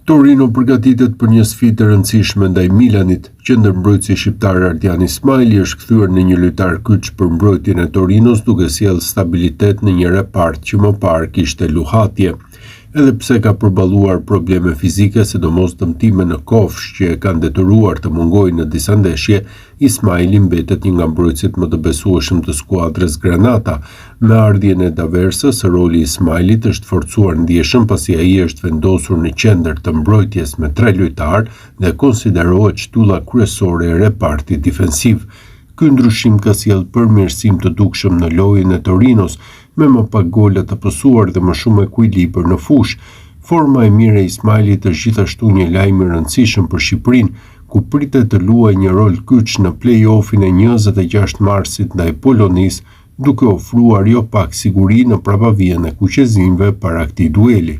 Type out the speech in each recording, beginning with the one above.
Torino përgatitet për një sfidë të rëndësishme ndaj Milanit. Qendërmbrojtësi shqiptar Ardian Ismaili është kthyer në një lojtar kyç për mbrojtjen e Torinos, duke sjellë stabilitet në një repart që më parë kishte luhatje. Edhe pse ka përballuar probleme fizike, sidomos dëmtime në kofsh që e kanë detyruar të mungojë në disa ndeshje, Ismaili mbetet një nga mbrojtësit më të besueshëm të skuadrës Granata. Me ardhjen e Daversës, roli i Ismailit është forcuar ndjeshëm pasi ai është vendosur në qendër të mbrojtjes me 3 lojtarë dhe konsiderohet shtylla kryesore e repartit defensiv. Ky ndryshim ka sjellë përmirësim të dukshëm në lojën e Torinos, me më pak gola të pësuar dhe më shumë ekuilibër në fushë. Forma e mirë e Ismailit është gjithashtu një lajm i rëndësishëm për Shqipërinë, ku pritet të luajë një rol kyç në play-offin e 26 marsit ndaj Polonisë, duke ofruar jo pak siguri në prapavijën e kuqezimve para këtij dueli.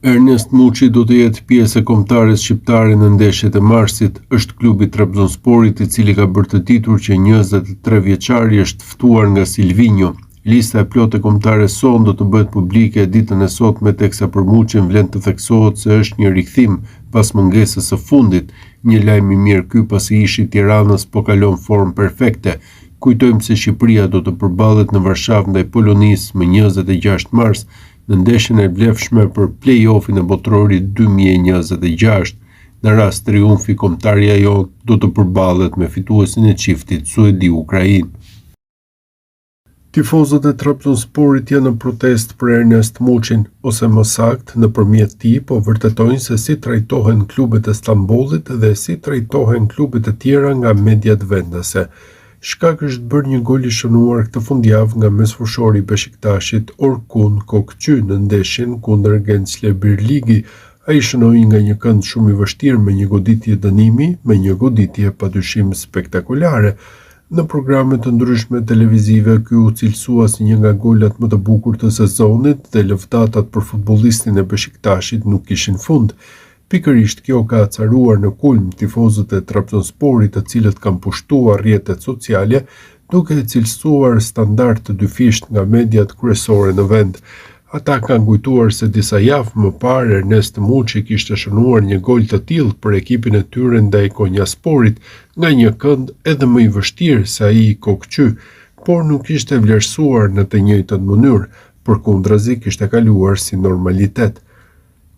Ernest Muçi do të jetë pjesë e kombëtares shqiptare në ndeshjet e marsit. Është klubi Trabzonsporit i cili ka bërë të ditur që 23 vjeçari është ftuar nga Silvinho. Lista e plotë e kombëtares son do të bëhet publike ditën e sotme, teksa për Muçin vlen të theksohet se është një rikthim pas mungesës së fundit. Një lajm i mirë ky pasi ishi i Tiranës po kalon formë perfekte. Kujtojmë se Shqipëria do të përballet në Varshavë ndaj Polonisë më 26 mars në ndeshjen e vlefshme për play-offin e botrorit 2026. Në rast triumfi, kombëtarja jonë do të përballet me fituesin e çiftit Suedi-Ukrainë. Tifozët e Trabzonsporit janë në protestë për Ernest Muçin, ose më saktë nëpërmjet tij po vërtetojnë se si trajtohen klubet e Stambollit dhe si trajtohen klubet e tjera nga mediat vendase. Shkak është bërë një gol i shënuar këtë fundjavë nga mesfushori i Beşiktaşit Orkun Kokçy në ndeshjen kundër Gençler Birligi. Ai shënoi nga një kënd shumë i vështirë me një goditje dënimi, me një goditje padyshim spektakolare. Në programe të ndryshme televizive, ky u cilësua si një nga golat më të bukur të sezonit dhe lëvdatat për futbollistin e Beşiktaşit nuk kishin fund. Pikërisht kjo ka acaruar në kulm tifozët e Trabzonsporit, të cilët kanë pushtuar rrjetet sociale, duke cilësuar standard të dyfisht nga mediat kryesore në vend. Ata kanë kujtuar se disa javë më parë Ernest Muçi kishte shënuar një gol të tillë për ekipin e tyre ndaj Konyasporit nga një kënd edhe më i vështirë se ai i Kokçy, por nuk ishte vlerësuar në të njëjtën mënyrë, përkundrazi kishte kaluar si normalitet.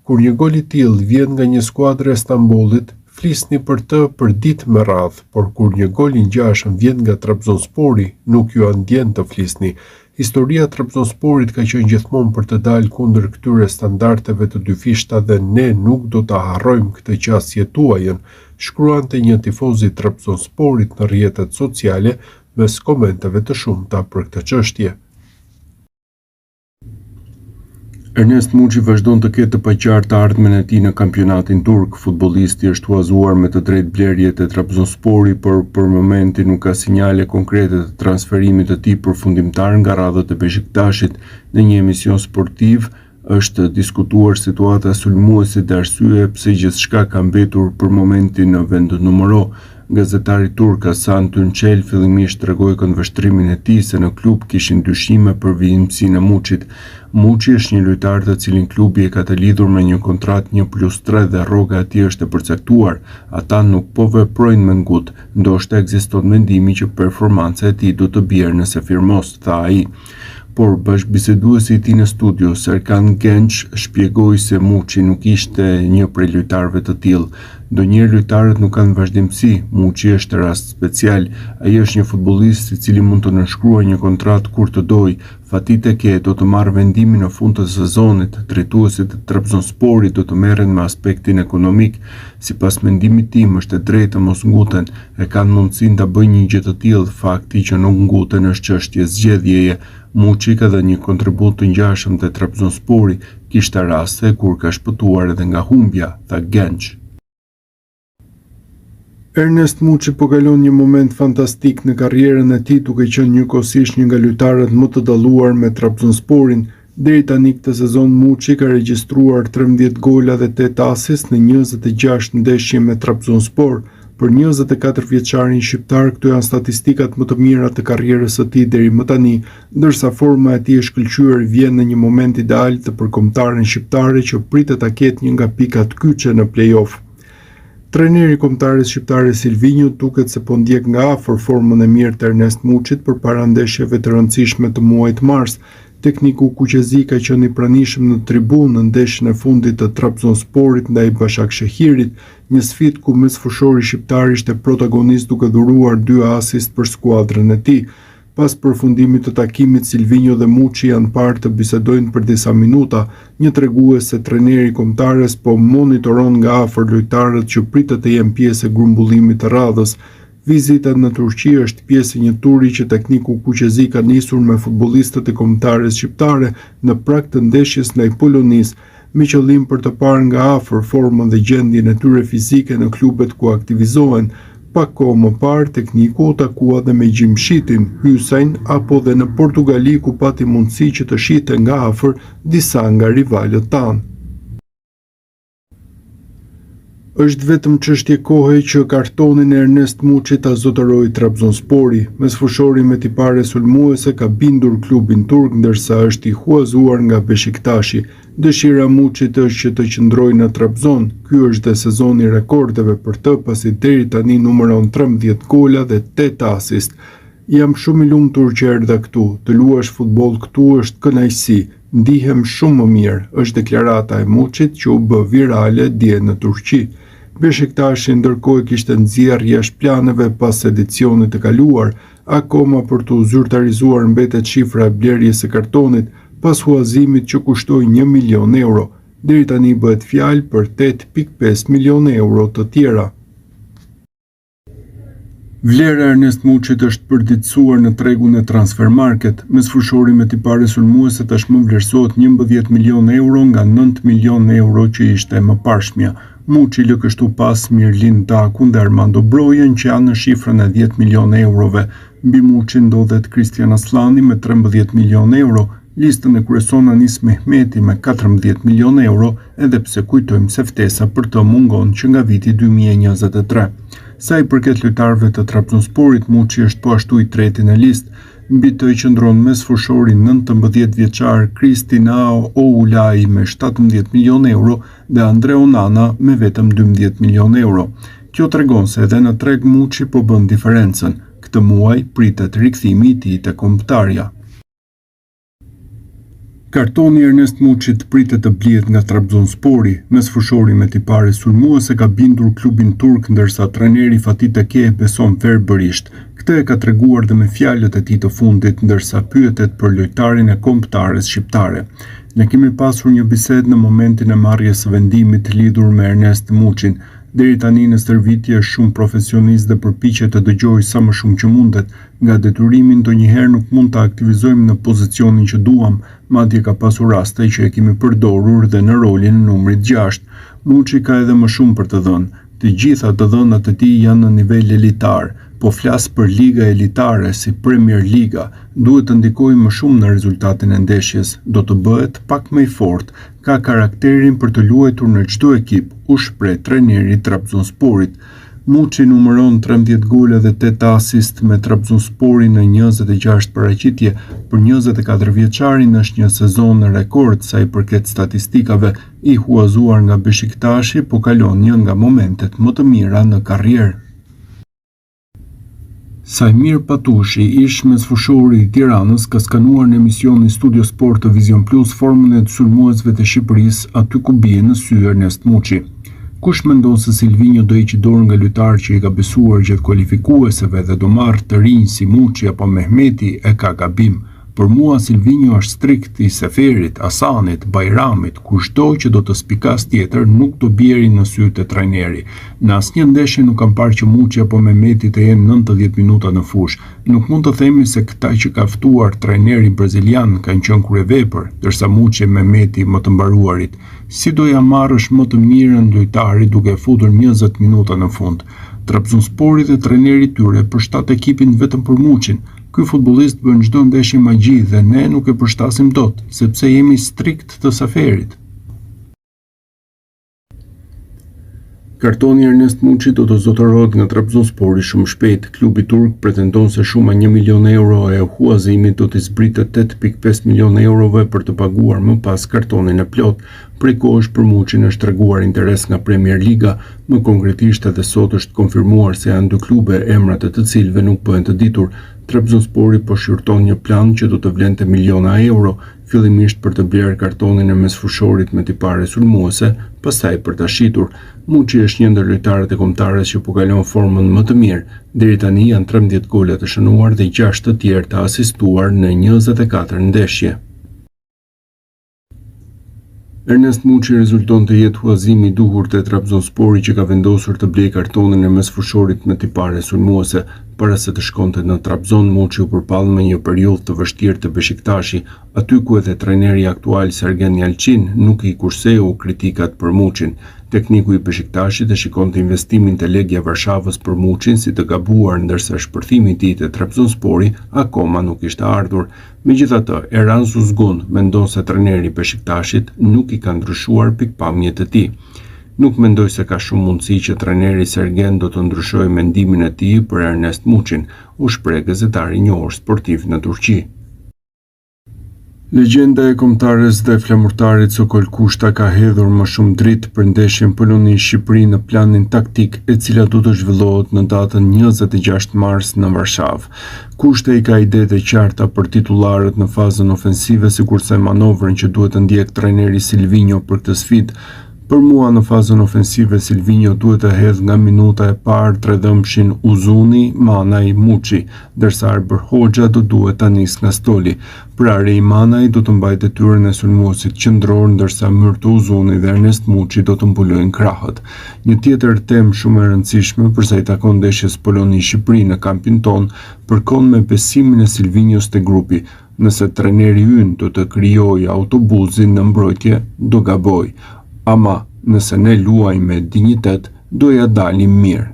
Kur një gol i tillë vjen nga një skuadër e Stambollit, flisni për të për ditë me radhë, por kur një gol i ngjashëm vjen nga Trabzonspori, nuk ju ndjen të flisni. Historia e Trabzonsporit ka qenë gjithmonë për të dalë kundër këtyre standardeve të dyfishta dhe ne nuk do ta harrojmë këtë qasje tuajën, shkruante një tifoz i Trabzonsporit në rrjetet sociale mes komenteve të shumta për këtë çështje. Ernest Muçi vazhdon të ketë të paqartë ardhmen e tij në kampionatin turk. Futbollisti është huazuar me të drejtë blerjet e Trabzonsporit, por për momentin nuk ka sinjale konkrete të transferimit të tij përfundimtar nga radhët e Beşiktaşit. Në një emision sportiv është diskutuar situata sulmuese dhe arsye pse gjithçka ka mbetur për momentin në vend numero. Gazetari turk Hasan Tunçel fillimisht tregoi këndvështrimin e tij se në klub kishin dyshime për vijimsinë e Muçit. Muçi është një lojtar të cilin klubi e ka të lidhur me një kontratë 1+3 dhe rroga e tij është e përcaktuar. Ata nuk po veprojnë me ngut, ndoshta ekziston mendimi që performanca e tij do të bjerë nëse firmos, tha ai. Por bashkëbiseduesi i tij në studio, Serkan Genç, shpjegoi se Muçi nuk ishte një prej lojtarëve të tillë. Ndonjëherë lojtarët nuk kanë vazhdimsi, Muçi është rast special. Ai është një futbollist i cili mund të nënshkruajë një kontratë kur të dojë. Fatih Tekke do të marrë vendimin në fund të sezonit. Drejtuesit e Trabzonsporit do të merren me aspektin ekonomik. Sipas mendimit tim është e drejtë të mos nguten, e kanë mundësinë ta bëjnë një gjë të tillë. Fakti që nuk nguten është çështje zgjedhjeje. Muçi ka dhënë një kontribut të ngjashëm te Trabzonspori, kishte raste kur ka shpëtuar edhe nga humbja, tha Genç. Ernest Muçi po kalon një moment fantastik në karrierën e tij, duke qenë njëkohësisht një nga lojtarët më të dalluar me Trabzonsporin. Deri tani këtë sezon Muçi ka regjistruar 13 gola dhe 8 asist në 26 ndeshje me Trabzonspor. Për 24 vjeçarin shqiptar, këto janë statistikat më të mira të karrierës së tij deri më tani, ndërsa forma e tij e shkëlqyer vjen në një moment ideal të përkombëtaren shqiptare që pritet ta ketë një nga pikat kyçe në play-off. Trajneri i kombëtares shqiptare Silvinjo duket se po ndjek nga afër formën e mirë të Ernest Muçit përpara ndeshjeve të rëndësishme të muajit mars. Tekniku kuqezi ka qenë i pranishëm në tribunë në ndeshjen e fundit të Trabzonsporit ndaj Başakşehirit, një sfidë ku mesfushori shqiptar ishte protagonist duke dhuruar 2 asist për skuadrën e tij. Pas përfundimit të takimit, Silvinjo dhe Muçi janë parë të bisedojnë për disa minuta, një tregues se trajneri i kombëtares po monitoron nga afër lojtarët që pritet të jenë pjesë e grumbullimit të radhës. Vizita në Turqi është pjesë e një turi që tekniku kuqezi ka nisur me futbollistët e kombëtares shqiptare në prag të ndeshjes ndaj Polonisë, me qëllim për të parë nga afër formën dhe gjendjen e tyre fizike në klubet ku aktivizohen. Pak kohë më parë, tekniku u takua dhe me Gjimshitin, Hysain apo dhe në Portugali ku pati mundësi që të shihte nga afër disa nga rivalët tanë. Është vetëm çështje kohe që kartonin e Ernest Muçit ta zotërojë Trabzonspori. Mesfushori me tipare sulmuese ka bindur klubin turk ndërsa është i huazuar nga Beşiktashi. Dëshira e Muçit është që të qëndrojë në Trabzon. Ky është dhe sezoni rekordeve për të, pasi deri tani numëron 13 gola dhe 8 asist. Jam shumë i lumtur që erdha këtu. Të luash futboll këtu është kënaqësi. Ndihem shumë më mirë, është deklarata e Muçit që u bë virale dje në Turqi. Beşiktashi ndërkohë kishte nxjerrë jashtë planeve pas edicionit të kaluar, akoma për të zyrtarizuar mbetet shifra e blerjes së kartonit pas huazimit që kushtoi 1 milion euro. Deri tani bëhet fjalë për 8.5 milion euro të tjera. Vlera e Ernest Muçit është përditësuar në tregun e Transfermarkt. Mesfushori me tipare sulmuese tashmë vlerësohet 11 milion euro nga 9 milion euro që ishte më parshmja. Muçi lë kështu pas Mirlin Takun dhe Armando Brojen që janë në shifrën e 10 milion eurove. Mbi Muçi ndodhet Kristian Aslani me 13 milion euro, listën e kryeson Anis Mehmeti me 14 milion euro, edhe pse kujtojmë se ftesa për të mungon që nga viti 2023. Sa i përket lojtarëve të Trabzonsporit, Muçi është po ashtu i treti në listë. Mbi të qëndron mesfushori 19 vjeçar Kristinao Oulaj me 17 milion euro dhe Andre Onana me vetëm 12 milion euro. Kjo tregon se edhe në treg Muçi po bën diferencën. Këtë muaj pritet rikthimi i tij te kombëtarja. Kartoni Ernest Muçit pritet të blihet nga Trabzonspori. Mesfushori me tipare sulmuese ka bindur klubin turk ndërsa trajneri Fatih Tekke beson verbërisht. Këtë e ka treguar dhe me fjalët e tij të fundit ndërsa pyetet për lojtarin e kombëtares shqiptare. Ne kemi pasur një bisedë në momentin e marrjes së vendimit lidhur me Ernest Muçin. Deri tani në stërvitje është shumë profesionist dhe përpiqet të dëgjojë sa më shumë që mundet. Nga detyrimi ndonjëherë nuk mund të aktivizojmë në pozicionin që duam, madje ka pasur raste që e kemi përdorur dhe në rolin e numrit 6. Muçi ka edhe më shumë për të dhënë. Të gjitha të dhënat e tij janë në nivel elitar, po flas për liga elitare si Premier Liga, duhet të ndikojë më shumë në rezultatin e ndeshjes, do të bëhet pak më i fortë, ka karakterin për të luajtur në çdo ekip, u shpreh trajneri i Trabzonsporit. Muçi numëron 13 gole dhe 8 asist me Trabzonspori në 26 paraqitje. Për 24 vjeçarin është një sezon rekord sa i përket statistikave, i huazuar nga Beşiktashi, po kalon një nga momentet më të mira në karrierë. Sajmir Patushi, ish mesfushori i Tiranës, ka skanuar në emisionin Studio Sport të Vision Plus formën e të sulmuesve të Shqipërisë, aty ku bie në sy Ernest Muçi. Kush mendon se Silvinjo do hiqë dorë nga lojtarë që i ka besuar gjatë kualifikueseve dhe do marrë të rinj si Muçi apo Mehmeti, e ka gabim. Për mua Silvinjo është strikt i Seferit, Hasanit, Bajramit, kushdo që do të spikas tjetër nuk do bjeri në sytë e trajneri. Në asnjë ndeshje nuk kam parë që Muçi apo Mehmeti të jenë 90 minuta në fush. Nuk mund të themi se këta që ka ftuar trajneri brazilian kanë qenë kryevepër, ndërsa Muçi e Mehmeti më të mbaruarit. Si do ja marrësh më të mirën lojtari duke futur 20 minuta në fund? Trabzonspori dhe trajneri i tyre përshtat ekipin vetëm për Muçin. Ky futbollist bën çdo ndeshje magji dhe ne nuk e përshtasim dot, sepse jemi strikt të Seferit. Kartoni Ernest Muçi do të zotërohet nga Trabzonspori shumë shpejt. Klubi turk pretendon se shuma 1 milion euro e huazimit do të zbritet 8.5 milion eurove për të paguar më pas kartonin e plot. Prej kohësh për Muçin është treguar interes nga Premier Liga, më konkretisht edhe sot është konfirmuar se janë dy klube emrat e të cilëve nuk bëhen të ditur. Trabzonspori po shqyrton një plan që do të vlente miliona euro, fillimisht për të blerë kartonin e mesfushorit me tipare sulmuese, pastaj për ta shitur. Muçi është një ndër lojtarët e kombëtares që po kalon formën më të mirë. Deri tani janë 13 gole të shënuar dhe 6 të tjerë të asistuar në 24 ndeshje. Ernest Muçi rezulton të jetë huazimi i duhur te Trabzonspori që ka vendosur të blejë kartonin e mesfushorit me tipare sulmuese. Para se të shkonte në Trabzon, Muçi u përpall me një periudhë të vështirë të Beshiktashi, aty ku edhe trajneri aktual Sergen Yalçin nuk i kurseu kritikat për Muçin. Tekniku i Beshiktashit e shikonte investimin te Legia Varshavës për Muçin si të gabuar, ndërsa shpërthimi i tij te Trabzonspori akoma nuk ishte ardhur. Megjithatë, Erhan Suzgun mendon se trajneri i Beshiktashit nuk i ka ndryshuar pikpamjet e tij. Nuk mendoj se ka shumë mundësi që trajneri Sergen do të ndryshojë mendimin e tij për Ernest Muçin, u shpreh gazetari i njohur sportiv në Turqi. Legjenda e kombëtares dhe flamurtarit Sokol Kushta ka hedhur më shumë dritë për ndeshjen Poloni-Shqipëri në planin taktik, e cila do të zhvillohet në datën 26 mars në Varshavë. Kushta i ka ide të qarta për titullarët në fazën ofensive, sikurse manovrën që duhet të ndjek trajneri Silvinho për këtë sfidë. Për mua në fazën ofensive Silvinho duhet të hedhë nga minuta e parë tredhëmshin Uzuni, Manaj, Muçi, ndërsa Arber Hoxha do duhet ta nisë nga stoli. Pra Rej Manaj do të mbajë detyrën e sulmuesit qendror, ndërsa Myrto Uzuni dhe Ernest Muçi do të mbulojnë krahët. Një tjetër temë shumë e rëndësishme përsa i takon ndeshjes Poloni-Shqipëri në kampin ton përkon me besimin e Silvinhos te grupi. Nëse trajneri ynë do të krijojë autobusin në mbrojtje, do gaboj. Ama nëse ne luajmë me dinjitet, do ja dalim mirë.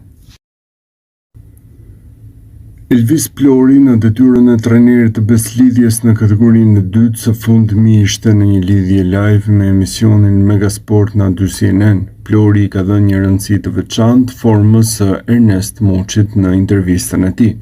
Elvis Plori në detyrën e trajnerit të Beslidhjes në kategorinë e dytë, së fundmi ishte në një lidhje live me emisionin Megasport në 2 CNN. Plori ka dhënë një rëndësi të veçantë formës së Ernest Muçit në intervistën e tij.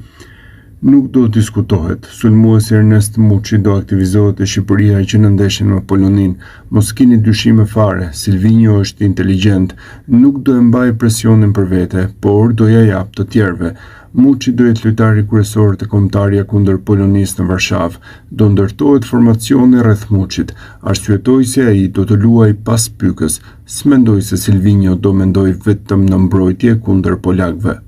Nuk do diskutohet, sulmuesi Ernest Muçi do aktivizohet e Shqipëria që në ndeshjen me Polonin. Mos keni dyshime fare, Silvinho është inteligjent, nuk do e mbaj presionin për vete, por do ja jap të tjerëve. Muçi do jetë lojtari kryesor të kombëtarja kundër Polonisë në Varshavë. Do ndërtohet formacioni rreth Muçit. Arsyetoi se ai do të luajë pas pykës. S'mendoj se Silvinho do mendoj vetëm në mbrojtje kundër polakëve.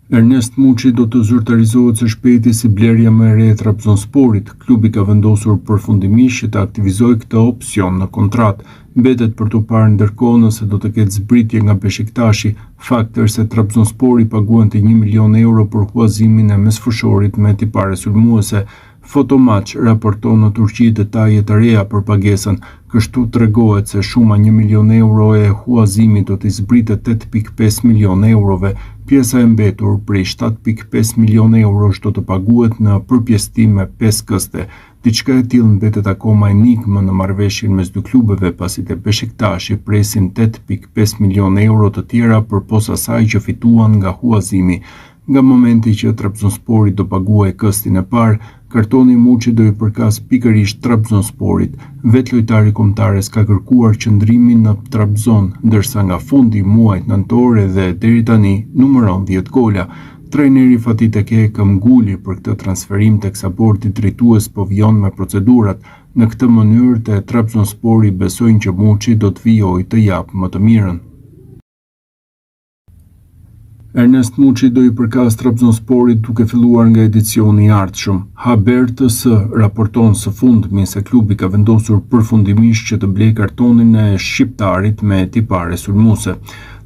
Ernest Muçi do të zyrtarizohet së shpejti si blerja më e re e Trabzonsporit. Klubi ka vendosur përfundimisht që të aktivizojë këtë opsion në kontratë. Mbetet për t'u parë ndërkohë nëse do të ketë zbritje nga Beshiktashi. Fakti është se Trabzonspori paguante 1 milion euro për huazimin e mesfushorit me tipare sulmuese. Fotomatch raporton në Turqi detaje të reja për pagesën. Kështu tregohet se shuma 1 milion euro e huazimit do të zbritet 8.5 milion eurove. Pjesa e mbetur prej 7.5 milion eurosh do të paguhet në përpjestim me 5 këste. Diçka e tillë mbetet akoma enigmë në marrëveshjen mes dy klubeve, pasi te Beshiktashi presin 8.5 milion euro të tjera përpos asaj që fituan nga huazimi. Nga momenti që Trabzonspori do paguajë këstin e parë, kartoni Muçi do i përkas pikërisht Trabzonsporit. Vetë lojtari kombëtares ka kërkuar qëndrimin në Trabzon, ndërsa nga fundi i muajit nëntor dhe deri tani numëron 10 gola. Trajneri Fatih Tekke nguli për këtë transferim teksa bordi drejtues po vjon me procedurat. Në këtë mënyrë te Trabzonspori besojnë që Muçi do të vijojë të japë më të mirën. Ernest Muçi do i përkas Trabzonsporit duke filluar nga edicioni i ardhshëm. Haber.ts raporton së fundmi se klubi ka vendosur përfundimisht që të blejë kartonin e shqiptarit me tipare sulmuese.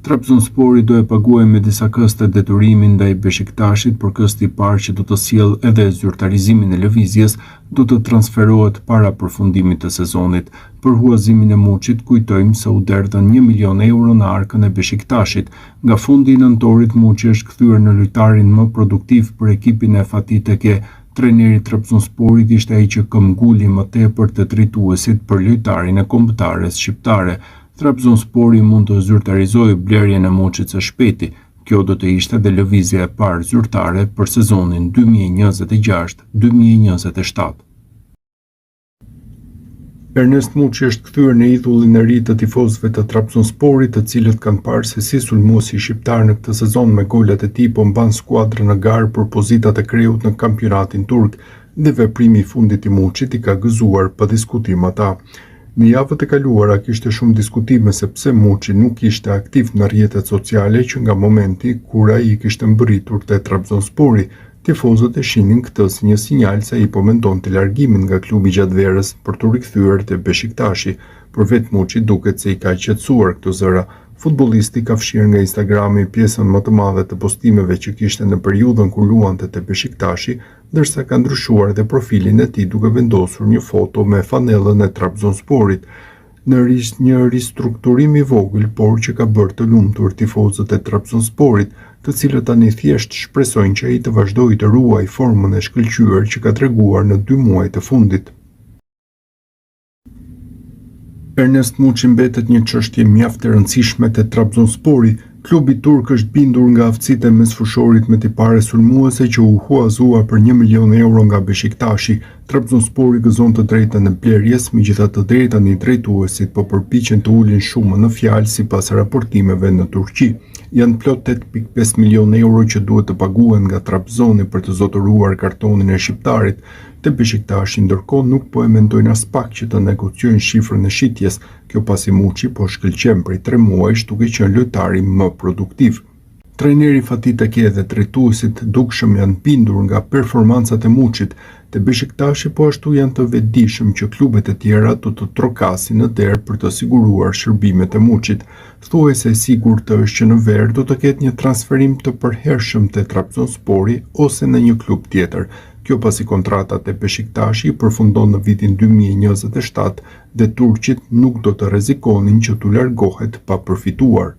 Trabzonspori do e paguajë me disa këste detyrimin ndaj Beshiktashit, por kësti i parë që do të sjellë edhe zyrtarizimin e lëvizjes do të transferohet para përfundimit të sezonit. Për huazimin e Muçit kujtojmë se u derdhën 1 milion euro në arkën e Beshiktashit. Nga fundi i nëntorit Muçi është kthyer në lojtarin më produktiv për ekipin e Fatih Tekke. Trajneri i Trabzonsporit ishte ai që nguli më tepër të drejtuesit për lojtarin e kombëtares shqiptare. Trabzonspori mund të zyrtarizojë blerjen e Muçit së Shpeti. Kjo do të ishte dhe lëvizja e parë zyrtare për sezonin 2026-2027. Ernest Muçi është kthyer në idhullin e ri të tifozëve të Trabzonsporit, të cilët kanë parë se si sulmuesi shqiptar në këtë sezon me golat e tij po mban skuadrën në garë për pozitat e kreut në kampionatin turk, dhe veprimi i fundit i Muçit i ka gëzuar pa diskutim ata. Në javët e kaluara kishte shumë diskutime se pse Muçi nuk ishte aktiv në rrjetet sociale që nga momenti kur ai kishte mbërritur te Trabzonspori. Tifozët e shihnin këtë si një sinjal se ai po mendonte largimin nga klubi gjatë verës për t'u rikthyer te Beşiktashi, por vetë Muçi duket se i ka qetësuar këto zëra. Futbollisti ka fshirë nga Instagrami pjesën më të madhe të postimeve që kishte në periudhën kur luante te Beşiktashi, ndërsa ka ndryshuar dhe profilin e tij duke vendosur një foto me fanellën e Trabzonsporit. Në një ristrukturim i vogël, por që ka bërë të lumtur tifozët e Trabzonsporit, të cilët tani thjesht shpresojnë që ai të vazhdojë të ruajë formën e shkëlqyer që ka treguar në 2 muajt e fundit. Ernest Muçi mbetet një çështje mjaft e rëndësishme te Trabzonspori. Klubi turk është bindur nga aftësitë e mesfushorit me tipare sulmuese që u huazua për 1 milion euro nga Beşiktashi. Trabzonspori gëzon të drejtën e blerjes, megjithatë të drejta e drejtuesit po përpiqen të ulin shumën në fjalë sipas raportimeve në Turqi. Janë plot 8.5 milion euro që duhet të paguhen nga Trabzoni për të zotëruar kartonin e shqiptarit. Te Beşiktashi ndërkohë nuk po e mendojnë as pak që të negociojnë shifrën e shitjes, kjo pasi Muçi po shkëlqen prej 3 muajsh duke qenë lojtari më produktiv. Trajneri Fatih Tekke dhe drejtuesit dukshëm janë bindur nga performancat e Muçit. Te Beşiktashi po ashtu janë të vetëdijshëm që klubet e tjera do të trokasin në derë për të siguruar shërbimet e Muçit. Thuajse e sigurt është që në ver do të ketë një transferim të përhershëm te Trabzonspori ose në një klub tjetër. Kjo pasi kontrata te Beşiktashi përfundon në vitin 2027 dhe turqit nuk do të rrezikonin që t'u largohet pa përfituar.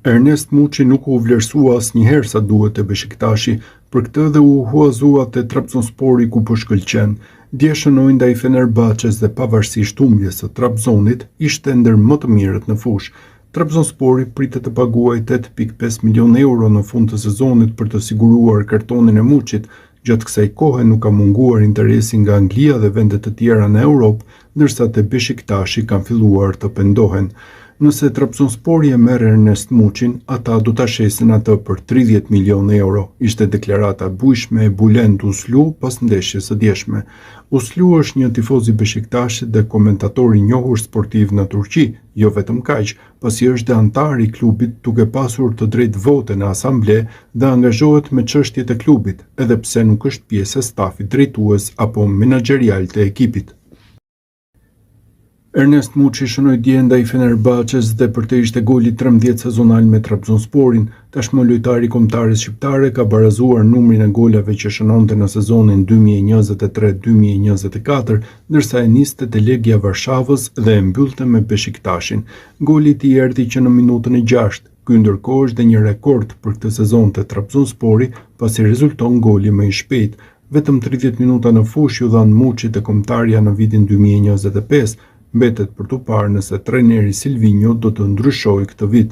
Ernest Muçi nuk u vlerësua asnjëherë sa duhet te Beşiktashi, për këtë dhe u huazua te Trabzonspori ku po shkëlqen. Dje shënoi ndaj Fenerbahçes dhe pavarësisht humbjes së Trabzonit, ishte ndër më të mirët në fushë. Trabzonspori pritet të paguajë 8.5 milion euro në fund të sezonit për të siguruar kartonin e Muçit. Gjatë kësaj kohe nuk ka munguar interesi nga Anglia dhe vende të tjera në Europë, ndërsa te Beşiktashi kanë filluar të pendohen. Nëse Trabzonspori e merr Ernest Muçin, ata do ta shesin atë për 30 milion euro, ishte deklarata bujshme e Bülent Uslu pas ndeshjes së djeshme. Uslu është një tifoz i Beşiktaşit dhe komentator i njohur sportiv në Turqi, jo vetëm kaq, pasi është dhe antar i klubit duke pasur të drejtë vote në asamble dhe angazhohet me çështjet e klubit, edhe pse nuk është pjesë e stafit drejtues apo menaxherial të ekipit. Ernest Muçi shënoi dje ndaj Fenerbahçes dhe për të ishte goli 13 sezonal me Trabzonsporin. Tashmë lojtari kombëtares shqiptare ka barazuar numrin e golave që shënonte në sezonin 2023-2024, ndërsa e niste te Legia Varshavës dhe e mbyllte me Beşiktashin. Goli i tij erdhi që në minutën e 6. Ky ndërkohë është dhe një rekord për këtë sezon te Trabzonspori, pasi rezulton goli më i shpejt. Vetëm 30 minuta në fushë ju dhan Muçit te kombëtarja në vitin 2025. Mbetet për t'u parë nëse trajneri Silvinho do të ndryshojë këtë vit.